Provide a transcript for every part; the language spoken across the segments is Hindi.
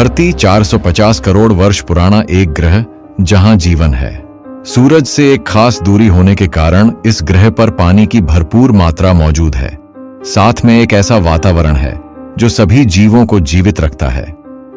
धरती 450 करोड़ वर्ष पुराना एक ग्रह जहां जीवन है। सूरज से एक खास दूरी होने के कारण इस ग्रह पर पानी की भरपूर मात्रा मौजूद है। साथ में एक ऐसा वातावरण है जो सभी जीवों को जीवित रखता है।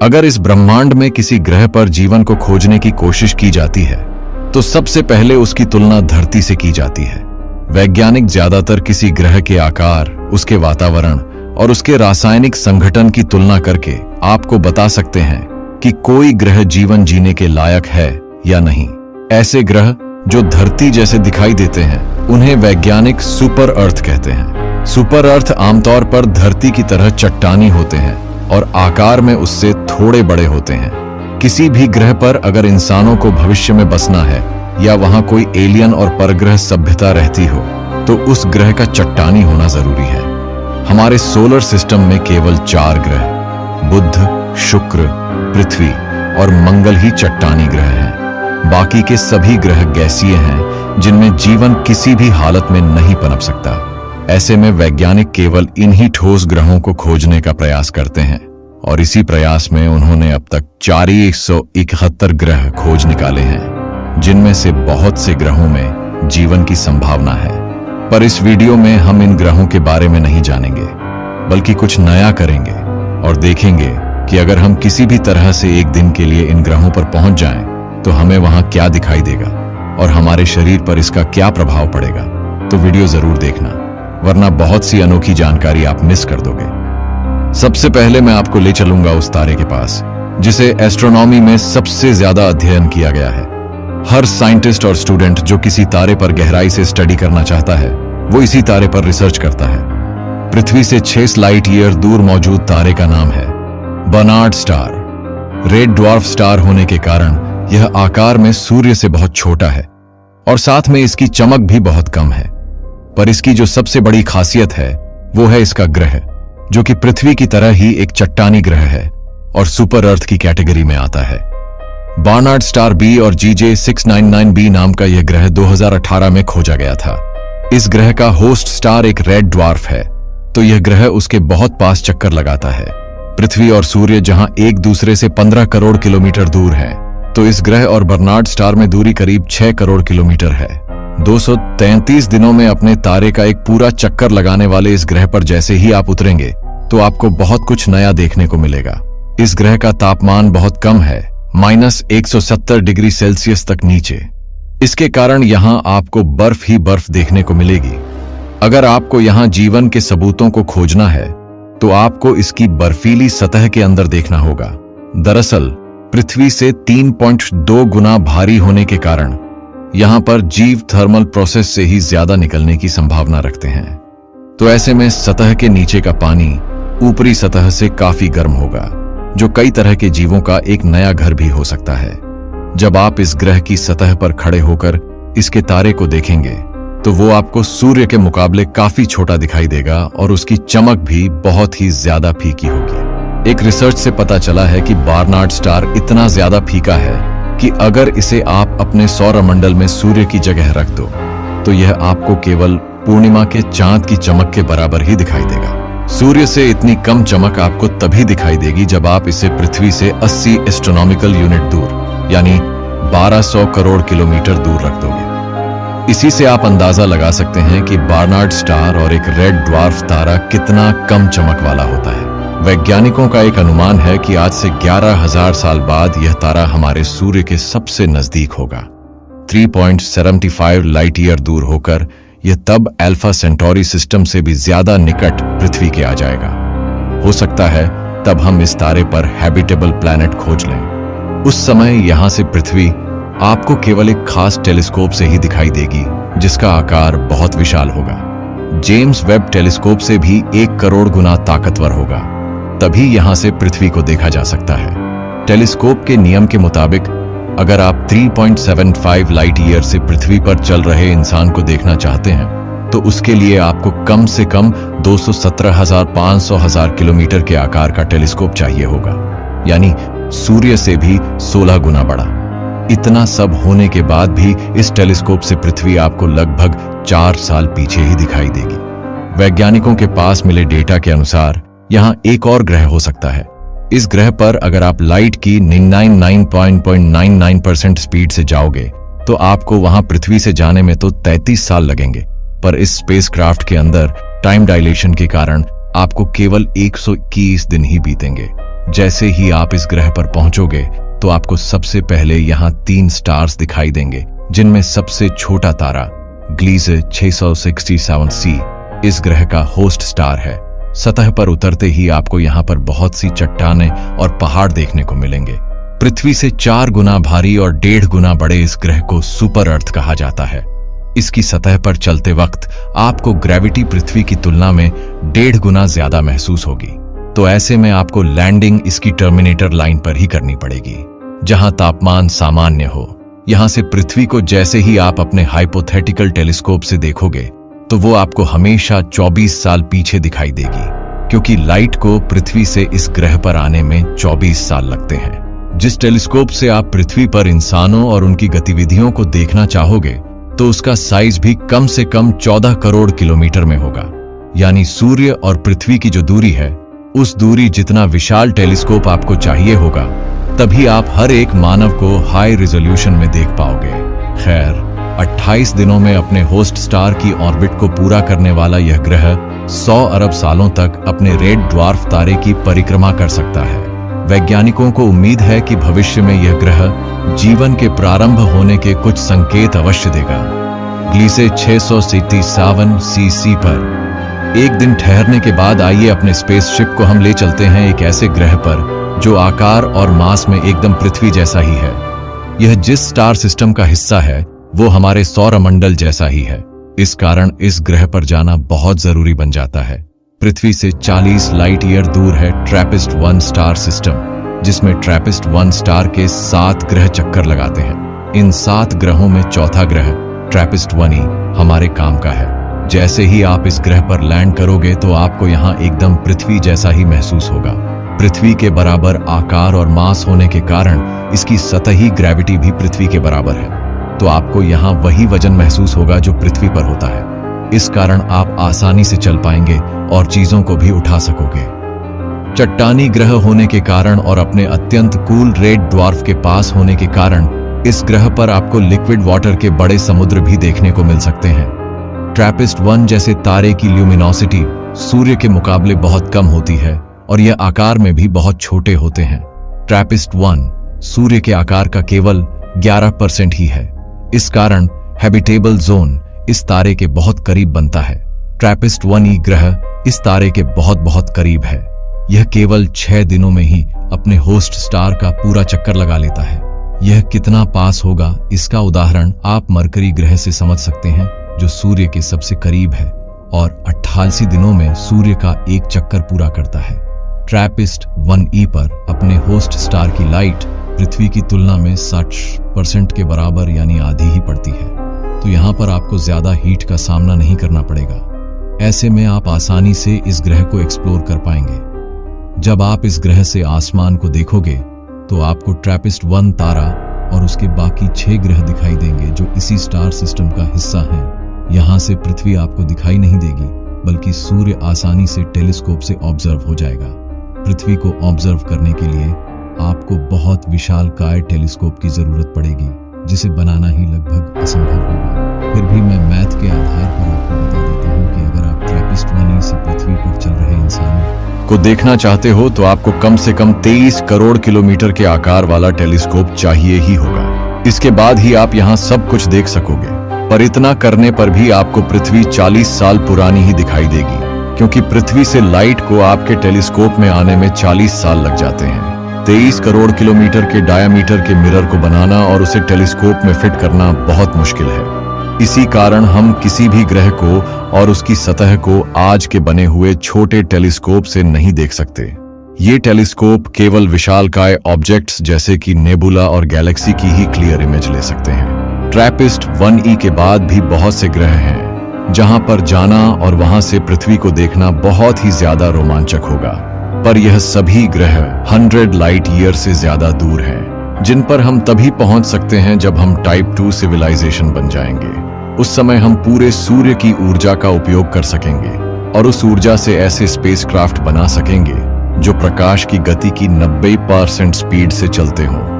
अगर इस ब्रह्मांड में किसी ग्रह पर जीवन को खोजने की कोशिश की जाती है तो सबसे पहले उसकी तुलना धरती से की जाती है। वैज्ञानिक ज्यादातर किसी ग्रह के आकार, उसके वातावरण और उसके रासायनिक संगठन की तुलना करके आपको बता सकते हैं कि कोई ग्रह जीवन जीने के लायक है या नहीं। ऐसे ग्रह जो धरती जैसे दिखाई देते हैं उन्हें वैज्ञानिक सुपर अर्थ कहते हैं। सुपर अर्थ आमतौर पर धरती की तरह चट्टानी होते हैं और आकार में उससे थोड़े बड़े होते हैं। किसी भी ग्रह पर अगर इंसानों को भविष्य में बसना है या वहां कोई एलियन और परग्रह सभ्यता रहती हो तो उस ग्रह का चट्टानी होना जरूरी है। हमारे सोलर सिस्टम में केवल 4 ग्रह बुध, शुक्र, पृथ्वी और मंगल ही चट्टानी ग्रह हैं। बाकी के सभी ग्रह गैसीय हैं जिनमें जीवन किसी भी हालत में नहीं पनप सकता। ऐसे में वैज्ञानिक केवल इन्हीं ठोस ग्रहों को खोजने का प्रयास करते हैं और इसी प्रयास में उन्होंने अब तक 471 ग्रह खोज निकाले हैं, जिनमें से बहुत से ग्रहों में जीवन की संभावना है। पर इस वीडियो में हम इन ग्रहों के बारे में नहीं जानेंगे, बल्कि कुछ नया करेंगे और देखेंगे कि अगर हम किसी भी तरह से एक दिन के लिए इन ग्रहों पर पहुंच जाएं, तो हमें वहां क्या दिखाई देगा और हमारे शरीर पर इसका क्या प्रभाव पड़ेगा। तो वीडियो जरूर देखना, वरना बहुत सी अनोखी जानकारी आप मिस कर दोगे। सबसे पहले मैं आपको ले चलूंगा उस तारे के पास जिसे एस्ट्रोनॉमी में सबसे ज्यादा अध्ययन किया गया है। हर साइंटिस्ट और स्टूडेंट जो किसी तारे पर गहराई से स्टडी करना चाहता है वो इसी तारे पर रिसर्च करता है। पृथ्वी से 6 लाइट ईयर दूर मौजूद तारे का नाम है Barnard star. Red dwarf star होने के कारण यह आकार में सूर्य से बहुत छोटा है और साथ में इसकी चमक भी बहुत कम है। पर इसकी जो सबसे बड़ी खासियत है वो है इसका ग्रह, जो कि पृथ्वी की तरह ही एक चट्टानी ग्रह है और सुपर अर्थ की कैटेगरी में आता है। बर्नार्ड स्टार बी और GJ699b नाम का यह ग्रह 2018 में खोजा गया था। इस ग्रह का होस्ट स्टार एक रेड ड्वार्फ है, तो यह ग्रह उसके बहुत पास चक्कर लगाता है। पृथ्वी और सूर्य जहां एक दूसरे से 15 करोड़ किलोमीटर दूर हैं, तो इस ग्रह और बर्नार्ड स्टार में दूरी करीब 6 करोड़ किलोमीटर है। 233 दिनों में अपने तारे का एक पूरा चक्कर लगाने वाले इस ग्रह पर जैसे ही आप उतरेंगे तो आपको बहुत कुछ नया देखने को मिलेगा। इस ग्रह का तापमान बहुत कम है, -170 डिग्री सेल्सियस तक नीचे। इसके कारण यहां आपको बर्फ ही बर्फ देखने को मिलेगी। अगर आपको यहां जीवन के सबूतों को खोजना है तो आपको इसकी बर्फीली सतह के अंदर देखना होगा। दरअसल पृथ्वी से 3.2 गुना भारी होने के कारण यहां पर जीव थर्मल प्रोसेस से ही ज्यादा निकलने की संभावना रखते हैं। तो ऐसे में सतह के नीचे का पानी ऊपरी सतह से काफी गर्म होगा, जो कई तरह के जीवों का एक नया घर भी हो सकता है। जब आप इस ग्रह की सतह पर खड़े होकर इसके तारे को देखेंगे तो वो आपको सूर्य के मुकाबले काफी छोटा दिखाई देगा और उसकी चमक भी बहुत ही ज्यादा फीकी होगी। एक रिसर्च से पता चला है कि बर्नार्ड स्टार इतना ज्यादा फीका है कि अगर इसे आप अपने सौरमंडल में सूर्य की जगह रख दो तो यह आपको केवल पूर्णिमा के चांद की चमक के बराबर ही दिखाई देगा। सूर्य से इतनी कम चमक आपको तभी दिखाई देगी जब आप इसे पृथ्वी से 80 एस्ट्रोनॉमिकल यूनिट दूर यानी 1200 करोड़ किलोमीटर दूर रख दोगे। इसी से आप अंदाजा लगा सकते हैं कि बर्नार्ड स्टार और एक रेड ड्वार्फ तारा कितना कम चमक वाला होता है। वैज्ञानिकों का एक अनुमान है कि आज से 11,000 साल बाद यह तारा हमारे सूर्य के सबसे नजदीक होगा। 3.75 लाइट ईयर दूर होकर यह तब अल्फा सेंटोरी सिस्टम से भी ज्यादा निकट पृथ्वी के आ जाएगा। हो सकता है तब हम इस तारे पर हैबिटेबल प्लैनेट खोज लें। उस समय यहां से पृथ्वी आपको केवल एक खास टेलीस्कोप से ही दिखाई देगी, जिसका आकार बहुत विशाल होगा। जेम्स वेब टेलीस्कोप से भी 1 करोड़ गुना ताकतवर होगा, तभी यहां से पृथ्वी को देखा जा सकता है। टेलीस्कोप के नियम के मुताबिक अगर आप 3.75 लाइट ईयर से पृथ्वी पर चल रहे इंसान को देखना चाहते हैं तो उसके लिए आपको कम से कम 217,500 किलोमीटर के आकार का टेलीस्कोप चाहिए होगा, यानी सूर्य से भी 16 गुना बड़ा। इतना सब होने के बाद भी इस टेलीस्कोप से पृथ्वी आपको लगभग 4 साल पीछे ही दिखाई देगी। वैज्ञानिकों के पास मिले डेटा के अनुसार यहाँ एक और ग्रह हो सकता है इस ग्रह पर अगर आप लाइट की 99.99% स्पीड से जाओगे तो आपको वहां पृथ्वी से जाने में तो 33 साल लगेंगे, पर इस स्पेसक्राफ्ट के अंदर टाइम डायलेशन के कारण आपको केवल 121 दिन ही बीतेंगे। जैसे ही आप इस ग्रह पर पहुंचोगे तो आपको सबसे पहले यहाँ 3 स्टार्स दिखाई देंगे, जिनमें सबसे छोटा तारा ग्लीजे 667c इस ग्रह का होस्ट स्टार है। सतह पर उतरते ही आपको यहाँ पर बहुत सी चट्टानें और पहाड़ देखने को मिलेंगे। पृथ्वी से 4 गुना भारी और 1.5 गुना बड़े इस ग्रह को सुपर अर्थ कहा जाता है। इसकी सतह पर चलते वक्त आपको ग्रेविटी पृथ्वी की तुलना में 1.5 गुना ज्यादा महसूस होगी, तो ऐसे में आपको लैंडिंग इसकी टर्मिनेटर लाइन पर ही करनी पड़ेगी, जहां तापमान सामान्य हो। यहां से पृथ्वी को जैसे ही आप अपने हाइपोथेटिकल टेलीस्कोप से देखोगे तो वो आपको हमेशा 24 साल पीछे दिखाई देगी, क्योंकि लाइट को पृथ्वी से इस ग्रह पर आने में 24 साल लगते हैं। जिस टेलीस्कोप से आप पृथ्वी पर इंसानों और उनकी गतिविधियों को देखना चाहोगे तो उसका साइज भी कम से कम 14 करोड़ किलोमीटर में होगा। यानी सूर्य और पृथ्वी की जो दूरी है, उस दूरी जितना विशाल टेलीस्कोप आपको चाहिए होगा, तभी आप हर एक मानव को हाई रिजोल्यूशन में देख पाओगे। खैर, 28 दिनों में अपने होस्ट स्टार की ऑर्बिट को पूरा करने वाला यह ग्रह 100 अरब सालों तक अपने रेड ड्वार्फ तारे की परिक्रमा कर सकता है। वैज्ञानिकों को उम्मीद है कि भविष्य में यह ग्रह जीवन के प्रारंभ होने के कुछ संकेत अवश्य देगा। ग्लीसे 667c पर एक दिन ठहरने के बाद आइए अपने स्पेसशिप को हम ले चलते हैं एक ऐसे ग्रह पर जो आकार और मास में एकदम पृथ्वी जैसा ही है। यह जिस स्टार सिस्टम का हिस्सा है वो हमारे सौरमंडल जैसा ही है। इस कारण इस ग्रह पर जाना बहुत जरूरी बन जाता है। पृथ्वी से 40 लाइट ईयर दूर है ट्रैपिस्ट-1 स्टार सिस्टम, जिसमें ट्रैपिस्ट-1 स्टार के 7 ग्रह चक्कर लगाते हैं। इन 7 ग्रहों में चौथा ग्रह ट्रैपिस्ट-1 ही हमारे काम का है। जैसे ही आप इस ग्रह पर लैंड करोगे तो आपको यहाँ एकदम पृथ्वी जैसा ही महसूस होगा। पृथ्वी के बराबर आकार और मास होने के कारण इसकी सतही ग्रेविटी भी पृथ्वी के बराबर है, तो आपको यहाँ वही वजन महसूस होगा जो पृथ्वी पर होता है। इस कारण आप आसानी से चल पाएंगे और चीजों को भी उठा सकोगे। चट्टानी ग्रह होने के कारण और अपने अत्यंत कूल रेड ड्वार्फ के पास होने के कारण इस ग्रह पर आपको लिक्विड वाटर के बड़े समुद्र भी देखने को मिल सकते हैं। ट्रैपिस्ट-1 जैसे तारे की ल्यूमिनोसिटी सूर्य के मुकाबले बहुत कम होती है और यह आकार में भी बहुत छोटे होते हैं। ट्रैपिस्ट-1 सूर्य के आकार का केवल 11% ही है। इस कारण हैबिटेबल जोन इस तारे के बहुत करीब बनता है। ट्रैपिस्ट-1 ग्रह इस तारे के बहुत करीब है। यह केवल 6 दिनों में ही अपने होस्ट स्टार का पूरा चक्कर लगा लेता है। यह कितना पास होगा इसका उदाहरण आप मरकरी ग्रह से समझ सकते हैं, जो सूर्य के सबसे करीब है और 88 दिनों में सूर्य का एक चक्कर पूरा करता है। ट्रैपिस्ट-1 पर अपने होस्ट स्टार की लाइट पृथ्वी की तुलना में 60% के बराबर यानी आधी ही पड़ती है, तो यहाँ पर आपको ज्यादा हीट का सामना नहीं करना पड़ेगा। ऐसे में आप आसानी से इस ग्रह को एक्सप्लोर कर पाएंगे। जब आप इस ग्रह से आसमान को देखोगे तो आपको ट्रैपिस्ट-1 तारा और उसके बाकी 6 ग्रह दिखाई देंगे जो इसी स्टार सिस्टम का हिस्सा हैं। यहाँ से पृथ्वी आपको दिखाई नहीं देगी, बल्कि सूर्य आसानी से टेलीस्कोप से ऑब्जर्व हो जाएगा। पृथ्वी को ऑब्जर्व करने के लिए आपको बहुत विशालकाय टेलीस्कोप की जरूरत पड़ेगी, जिसे बनाना ही लगभग असंभव होगा। फिर भी मैं मैथ के आधार पर आपको बता देता हूँ कि अगर आप ट्रैपिस्ट-1 से पृथ्वी पर चल रहे इंसानों को देखना चाहते हो तो आपको कम से कम 23 करोड़ किलोमीटर के आकार वाला टेलीस्कोप चाहिए ही होगा। इसके बाद ही आप यहाँ सब कुछ देख सकोगे, पर इतना करने पर भी आपको पृथ्वी 40 साल पुरानी ही दिखाई देगी, क्योंकि पृथ्वी से लाइट को आपके टेलीस्कोप में आने में 40 साल लग जाते हैं। 23 करोड़ किलोमीटर के डायामीटर के मिरर को बनाना और उसे टेलीस्कोप में फिट करना बहुत मुश्किल है। इसी कारण हम किसी भी ग्रह को और उसकी सतह को आज के बने हुए छोटे टेलीस्कोप से नहीं देख सकते। ये टेलीस्कोप केवल विशालकाय ऑब्जेक्ट्स जैसे कि नेबुला और गैलेक्सी की ही क्लियर इमेज ले सकते हैं। ट्रैपिस्ट-1 के बाद भी बहुत से ग्रह हैं जहां पर जाना और वहां से पृथ्वी को देखना बहुत ही ज्यादा रोमांचक होगा, पर यह सभी ग्रह 100 लाइट ईयर से ज्यादा दूर हैं, जिन पर हम तभी पहुंच सकते हैं जब हम टाइप 2 सिविलाइजेशन बन जाएंगे। उस समय हम पूरे सूर्य की ऊर्जा का उपयोग कर सकेंगे और उस ऊर्जा से ऐसे स्पेसक्राफ्ट बना सकेंगे जो प्रकाश की गति की 90% स्पीड से चलते हों।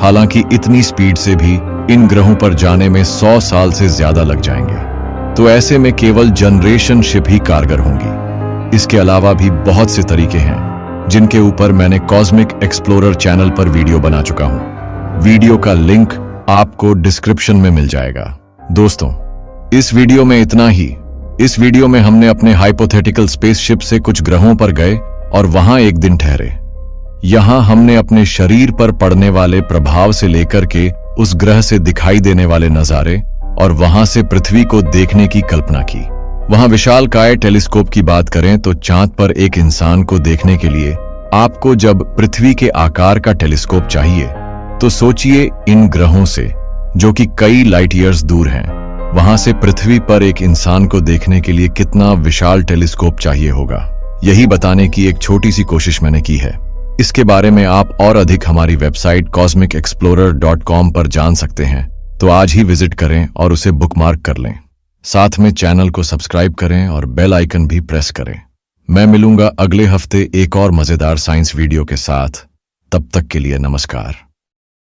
हालांकि इतनी स्पीड से भी इन ग्रहों पर जाने में 100 साल से ज्यादा लग जाएंगे, तो ऐसे में केवल जनरेशन शिप ही कारगर होंगी। इसके अलावा भी बहुत से तरीके हैं जिनके ऊपर मैंने कॉस्मिक एक्सप्लोरर चैनल पर वीडियो बना चुका हूं। वीडियो का लिंक आपको डिस्क्रिप्शन में मिल जाएगा। दोस्तों, इस वीडियो में इतना ही। इस वीडियो में हमने अपने हाइपोथेटिकल स्पेसशिप से कुछ ग्रहों पर गए और वहां एक दिन ठहरे। यहां हमने अपने शरीर पर पड़ने वाले प्रभाव से लेकर के उस ग्रह से दिखाई देने वाले नजारे और वहां से पृथ्वी को देखने की कल्पना की। वहां विशालकाय टेलीस्कोप की बात करें तो चांद पर एक इंसान को देखने के लिए आपको जब पृथ्वी के आकार का टेलीस्कोप चाहिए, तो सोचिए इन ग्रहों से, जो कि कई लाइट ईयर्स दूर हैं, वहां से पृथ्वी पर एक इंसान को देखने के लिए कितना विशाल टेलीस्कोप चाहिए होगा। यही बताने की एक छोटी सी कोशिश मैंने की है। इसके बारे में आप और अधिक हमारी वेबसाइट cosmicexplorer.com पर जान सकते हैं, तो आज ही विजिट करें और उसे बुकमार्क कर लें। साथ में चैनल को सब्सक्राइब करें और बेल आइकन भी प्रेस करें। मैं मिलूंगा अगले हफ्ते एक और मजेदार साइंस वीडियो के साथ। तब तक के लिए नमस्कार।